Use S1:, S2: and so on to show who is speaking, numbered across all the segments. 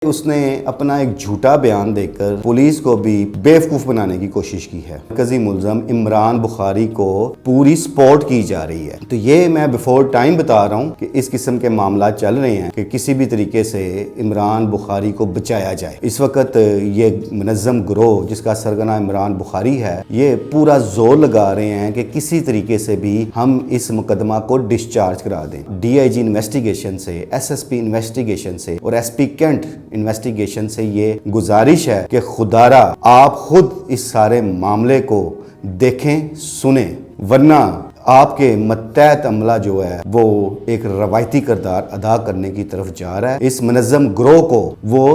S1: اس نے اپنا ایک جھوٹا بیان دے کر پولیس کو بھی بیوقوف بنانے کی کوشش کی ہے۔ مرکزی ملزم عمران بخاری کو پوری سپورٹ کی جا رہی ہے۔ تو یہ میں بیفور ٹائم بتا رہا ہوں کہ اس قسم کے معاملات چل رہے ہیں کہ کسی بھی طریقے سے عمران بخاری کو بچایا جائے۔ اس وقت یہ منظم گروہ جس کا سرغنہ عمران بخاری ہے، یہ پورا زور لگا رہے ہیں کہ کسی طریقے سے بھی ہم اس مقدمہ کو ڈسچارج کرا دیں۔ ڈی آئی جی انویسٹیگیشن سے، ایس ایس پی انویسٹیگیشن سے اور ایس پی کینٹ انویسٹیگیشن سے یہ گزارش ہے کہ خدارا آپ خود اس سارے معاملے کو دیکھیں، سنیں، ورنہ آپ کے متحد عملہ جو ہے وہ ایک روایتی کردار ادا کرنے کی طرف جا رہا ہے۔ اس منظم گروہ کو وہ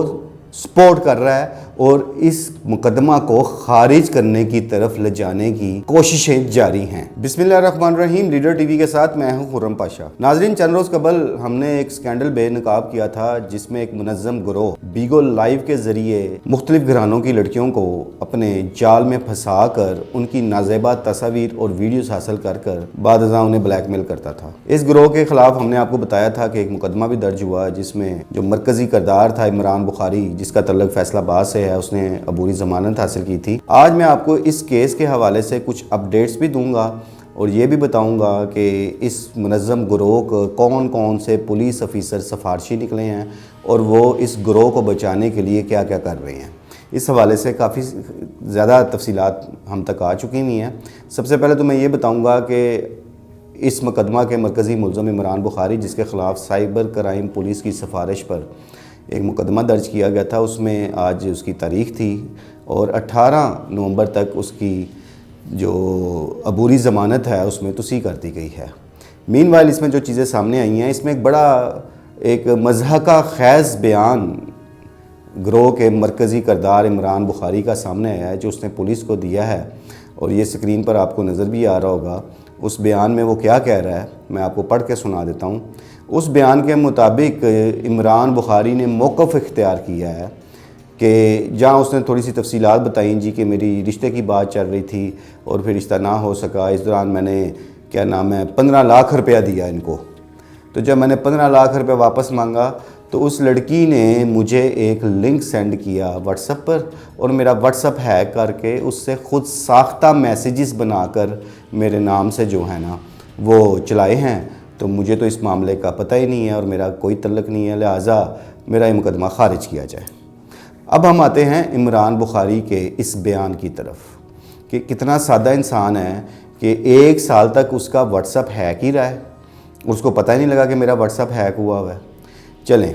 S1: سپورٹ کر رہا ہے اور اس مقدمہ کو خارج کرنے کی طرف لے جانے کی کوششیں جاری ہیں۔ بسم اللہ الرحمن الرحیم، لیڈر ٹی وی کے ساتھ میں ہوں خرم پاشا۔ ناظرین، چند روز قبل ہم نے ایک سکینڈل بے نقاب کیا تھا جس میں ایک منظم گروہ بیگو لائیو کے ذریعے مختلف گھرانوں کی لڑکیوں کو اپنے جال میں پھنسا کر ان کی نازیبا تصاویر اور ویڈیوز حاصل کر بعد ازاں انہیں بلیک میل کرتا تھا۔ اس گروہ کے خلاف ہم نے آپ کو بتایا تھا کہ ایک مقدمہ بھی درج ہوا جس میں جو مرکزی کردار تھا عمران بخاری، جس کا تعلق فیصلہ آباد سے ہے، اس نے عبوری ضمانت حاصل کی تھی۔ آج میں آپ کو اس کیس کے حوالے سے کچھ اپڈیٹس بھی دوں گا اور یہ بھی بتاؤں گا کہ اس منظم گروہ کو کون کون سے پولیس افیسر سفارشی نکلے ہیں اور وہ اس گروہ کو بچانے کے لیے کیا کیا کر رہے ہیں۔ اس حوالے سے کافی زیادہ تفصیلات ہم تک آ چکی ہوئی ہیں۔ سب سے پہلے تو میں یہ بتاؤں گا کہ اس مقدمہ کے مرکزی ملزم عمران بخاری، جس کے خلاف سائبر کرائم پولیس کی سفارش پر ایک مقدمہ درج کیا گیا تھا، اس میں آج اس کی تاریخ تھی اور 18 نومبر تک اس کی جو عبوری ضمانت ہے اس میں توسیع کر دی گئی ہے۔ مین وائل اس میں جو چیزیں سامنے آئی ہیں، اس میں ایک بڑا ایک مضحکہ خیز بیان گروہ کے مرکزی کردار عمران بخاری کا سامنے آیا ہے جو اس نے پولیس کو دیا ہے، اور یہ سکرین پر آپ کو نظر بھی آ رہا ہوگا۔ اس بیان میں وہ کیا کہہ رہا ہے میں آپ کو پڑھ کے سنا دیتا ہوں۔ اس بیان کے مطابق عمران بخاری نے موقف اختیار کیا ہے کہ جہاں اس نے تھوڑی سی تفصیلات بتائیں جی کہ میری رشتے کی بات چل رہی تھی اور پھر رشتہ نہ ہو سکا، اس دوران میں نے 15 لاکھ روپیہ دیا ان کو۔ تو جب میں نے 15 لاکھ روپے واپس مانگا تو اس لڑکی نے مجھے ایک لنک سینڈ کیا واٹس ایپ پر اور میرا واٹس ایپ ہیک کر کے اس سے خود ساختہ میسیجز بنا کر میرے نام سے جو ہے نا وہ چلائے ہیں۔ تو مجھے تو اس معاملے کا پتہ ہی نہیں ہے اور میرا کوئی تعلق نہیں ہے، لہٰذا میرا یہ مقدمہ خارج کیا جائے۔ اب ہم آتے ہیں عمران بخاری کے اس بیان کی طرف کہ کتنا سادہ انسان ہے کہ 1 سال تک اس کا واٹس ایپ ہیک ہی رہا ہے، اس کو پتہ ہی نہیں لگا کہ میرا واٹس ایپ ہیک ہوا ہے۔ چلیں،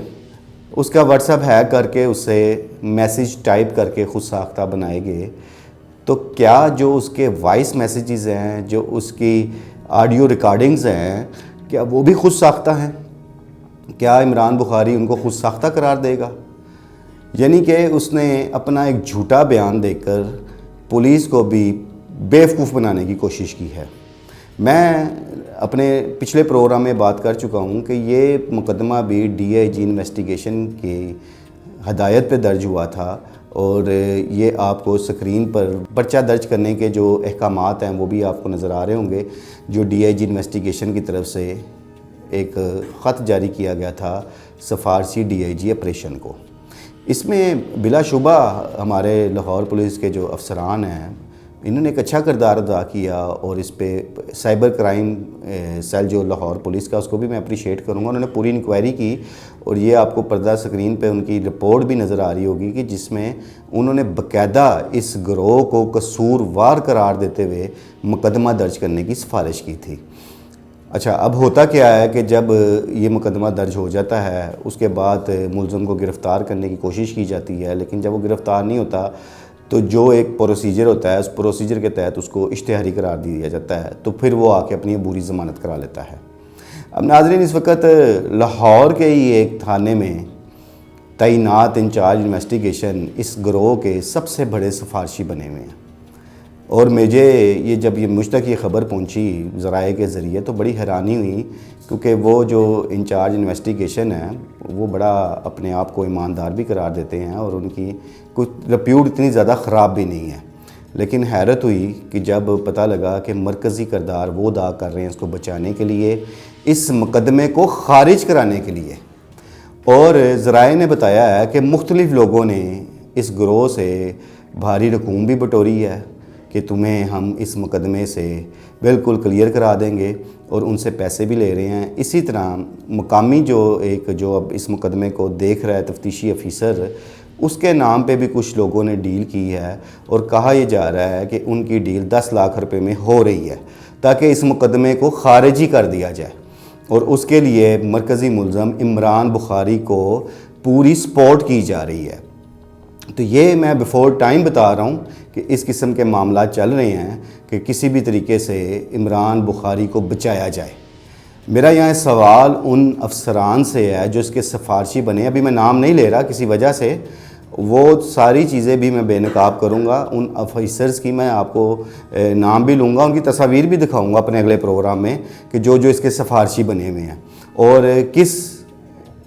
S1: اس کا واٹس ایپ ہیک کر کے اس سے میسیج ٹائپ کر کے خود ساختہ بنائے گئے، تو کیا جو اس کے وائس میسیجز ہیں، جو اس کی آڈیو ریکارڈنگز ہیں، کیا وہ بھی خود ساختہ ہیں؟ کیا عمران بخاری ان کو خود ساختہ قرار دے گا؟ یعنی کہ اس نے اپنا ایک جھوٹا بیان دے کر پولیس کو بھی بیوقوف بنانے کی کوشش کی ہے۔ میں اپنے پچھلے پروگرام میں بات کر چکا ہوں کہ یہ مقدمہ بھی ڈی آئی جی انویسٹیگیشن کی ہدایت پہ درج ہوا تھا، اور یہ آپ کو سکرین پر پرچہ درج کرنے کے جو احکامات ہیں وہ بھی آپ کو نظر آ رہے ہوں گے، جو ڈی آئی جی انویسٹیگیشن کی طرف سے ایک خط جاری کیا گیا تھا سفارشی ڈی آئی جی آپریشن کو۔ اس میں بلا شبہ ہمارے لاہور پولیس کے جو افسران ہیں انہوں نے ایک اچھا کردار ادا کیا، اور اس پہ سائبر کرائم سیل جو لاہور پولیس کا، اس کو بھی میں اپریشیٹ کروں گا۔ انہوں نے پوری انکوائری کی اور یہ آپ کو پردہ سکرین پہ ان کی رپورٹ بھی نظر آ رہی ہوگی کہ جس میں انہوں نے باقاعدہ اس گروہ کو قصوروار قرار دیتے ہوئے مقدمہ درج کرنے کی سفارش کی تھی۔ اچھا، اب ہوتا کیا ہے کہ جب یہ مقدمہ درج ہو جاتا ہے اس کے بعد ملزم کو گرفتار کرنے کی کوشش کی جاتی ہے، لیکن جب وہ گرفتار نہیں ہوتا تو جو ایک پروسیجر ہوتا ہے اس پروسیجر کے تحت اس کو اشتہاری قرار دیا جاتا ہے، تو پھر وہ آ کے اپنی عبوری ضمانت کرا لیتا ہے۔ اب ناظرین، اس وقت لاہور کے ہی ایک تھانے میں تعینات انچارج انویسٹیگیشن اس گروہ کے سب سے بڑے سفارشی بنے ہوئے ہیں، اور جب مجھ تک یہ خبر پہنچی ذرائع کے ذریعے تو بڑی حیرانی ہوئی، کیونکہ وہ جو انچارج انویسٹیگیشن ہے وہ بڑا اپنے آپ کو ایماندار بھی قرار دیتے ہیں اور ان کی کچھ رپیوٹ اتنی زیادہ خراب بھی نہیں ہے، لیکن حیرت ہوئی کہ جب پتہ لگا کہ مرکزی کردار وہ ادا کر رہے ہیں اس کو بچانے کے لیے، اس مقدمے کو خارج کرانے کے لیے، اور ذرائع نے بتایا ہے کہ مختلف لوگوں نے اس گروہ سے بھاری رقوم بھی بٹوری ہے کہ تمہیں ہم اس مقدمے سے بالکل کلیئر کرا دیں گے، اور ان سے پیسے بھی لے رہے ہیں۔ اسی طرح مقامی جو اب اس مقدمے کو دیکھ رہا ہے تفتیشی افیسر، اس کے نام پہ بھی کچھ لوگوں نے ڈیل کی ہے، اور کہا یہ جا رہا ہے کہ ان کی ڈیل 10 لاکھ روپے میں ہو رہی ہے تاکہ اس مقدمے کو خارج ہی کر دیا جائے، اور اس کے لیے مرکزی ملزم عمران بخاری کو پوری سپورٹ کی جا رہی ہے۔ تو یہ میں بیفور ٹائم بتا رہا ہوں کہ اس قسم کے معاملات چل رہے ہیں کہ کسی بھی طریقے سے عمران بخاری کو بچایا جائے۔ میرا یہاں سوال ان افسران سے ہے جو اس کے سفارشی بنے، ابھی میں نام نہیں لے رہا کسی وجہ سے، وہ ساری چیزیں بھی میں بے نقاب کروں گا۔ ان افیسرز کی میں آپ کو نام بھی لوں گا، ان کی تصاویر بھی دکھاؤں گا اپنے اگلے پروگرام میں کہ جو اس کے سفارشی بنے ہوئے ہیں، اور کس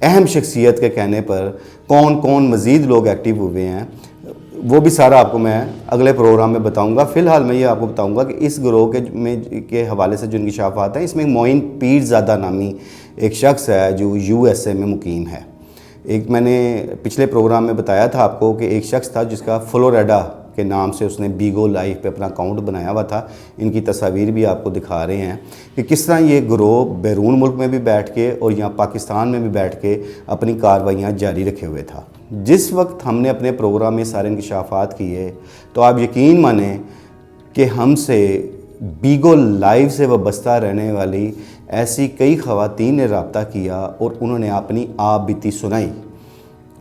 S1: اہم شخصیت کے کہنے پر کون کون مزید لوگ ایکٹیو ہوئے ہیں، وہ بھی سارا آپ کو میں اگلے پروگرام میں بتاؤں گا۔ فی الحال میں یہ آپ کو بتاؤں گا کہ اس گروہ کے حوالے سے جو انکشافات ہیں، اس میں معین پیر زادہ نامی ایک شخص ہے جو USA میں مقیم ہے۔ ایک میں نے پچھلے پروگرام میں بتایا تھا آپ کو کہ ایک شخص تھا جس کا فلوریڈا کے نام سے اس نے بیگو لائف پہ اپنا اکاؤنٹ بنایا ہوا تھا۔ ان کی تصاویر بھی آپ کو دکھا رہے ہیں کہ کس طرح یہ گروہ بیرون ملک میں بھی بیٹھ کے اور یہاں پاکستان میں بھی بیٹھ کے اپنی کارروائیاں جاری رکھے ہوئے تھا۔ جس وقت ہم نے اپنے پروگرام میں سارے انکشافات کیے تو آپ یقین مانیں کہ ہم سے بیگو لائف سے وابستہ رہنے والی ایسی کئی خواتین نے رابطہ کیا اور انہوں نے اپنی آپ بیتی سنائی،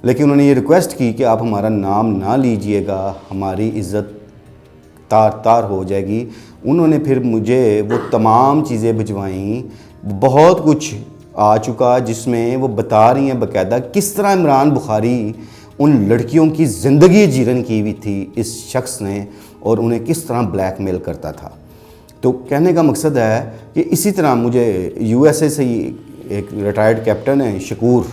S1: لیکن انہوں نے یہ ریکویسٹ کی کہ آپ ہمارا نام نہ لیجئے گا، ہماری عزت تار تار ہو جائے گی۔ انہوں نے پھر مجھے وہ تمام چیزیں بھجوائیں، بہت کچھ آ چکا جس میں وہ بتا رہی ہیں باقاعدہ کس طرح عمران بخاری ان لڑکیوں کی زندگی جیرن کی ہوئی تھی اس شخص نے، اور انہیں کس طرح بلیک میل کرتا تھا۔ تو کہنے کا مقصد ہے کہ اسی طرح مجھے USA سے ایک ریٹائرڈ کیپٹن ہیں شکور،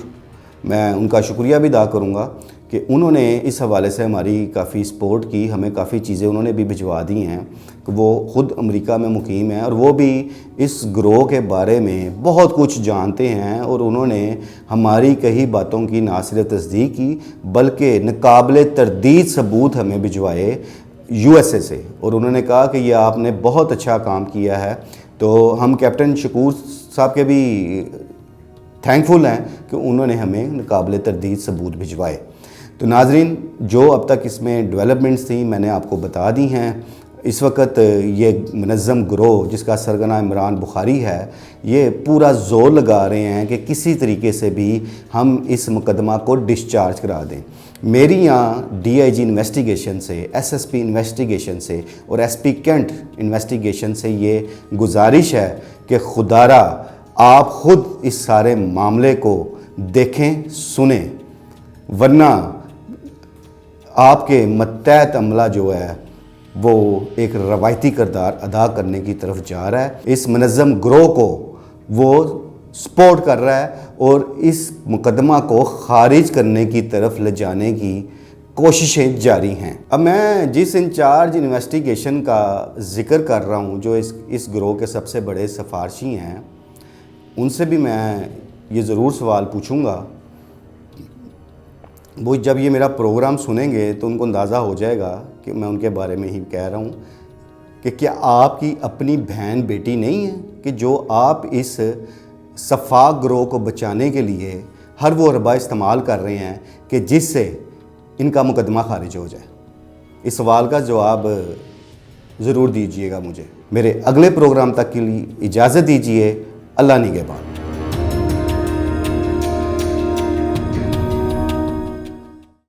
S1: میں ان کا شکریہ بھی ادا کروں گا کہ انہوں نے اس حوالے سے ہماری کافی سپورٹ کی، ہمیں کافی چیزیں انہوں نے بھی بھجوا دی ہیں کہ وہ خود امریکہ میں مقیم ہیں اور وہ بھی اس گروہ کے بارے میں بہت کچھ جانتے ہیں، اور انہوں نے ہماری کئی باتوں کی نہ صرف تصدیق کی بلکہ ناقابل تردید ثبوت ہمیں بھجوائے USA سے، اور انہوں نے کہا کہ یہ آپ نے بہت اچھا کام کیا ہے۔ تو ہم کیپٹن شکور صاحب کے بھی تھینک فل ہیں کہ انہوں نے ہمیں ناقابل تردید ثبوت بھجوائے۔ تو ناظرین، جو اب تک اس میں ڈیولپمنٹس تھیں میں نے آپ کو بتا دی ہیں۔ اس وقت یہ منظم گروہ جس کا سرگنا عمران بخاری ہے، یہ پورا زور لگا رہے ہیں کہ کسی طریقے سے بھی ہم اس مقدمہ کو ڈسچارج کرا دیں۔ میری یہاں DIG انویسٹیگیشن سے، SSP انویسٹیگیشن سے اور SP کینٹ انویسٹیگیشن سے یہ گزارش ہے کہ خدارا آپ خود اس سارے معاملے کو دیکھیں سنیں، ورنہ آپ کے متحد عملہ جو ہے وہ ایک روایتی کردار ادا کرنے کی طرف جا رہا ہے۔ اس منظم گروہ کو وہ سپورٹ کر رہا ہے اور اس مقدمہ کو خارج کرنے کی طرف لے جانے کی کوششیں جاری ہیں۔ اب میں جس انچارج انویسٹیگیشن کا ذکر کر رہا ہوں، جو اس گروہ کے سب سے بڑے سفارشی ہیں، ان سے بھی میں یہ ضرور سوال پوچھوں گا۔ وہ جب یہ میرا پروگرام سنیں گے تو ان کو اندازہ ہو جائے گا کہ میں ان کے بارے میں ہی کہہ رہا ہوں کہ کیا آپ کی اپنی بہن بیٹی نہیں ہے کہ جو آپ اس شفاق گروہ کو بچانے کے لیے ہر وہ حربہ استعمال کر رہے ہیں کہ جس سے ان کا مقدمہ خارج ہو جائے؟ اس سوال کا جواب ضرور دیجیے گا مجھے۔ میرے اگلے پروگرام تک کے لیے اجازت دیجیے۔ اللہ نگہبان۔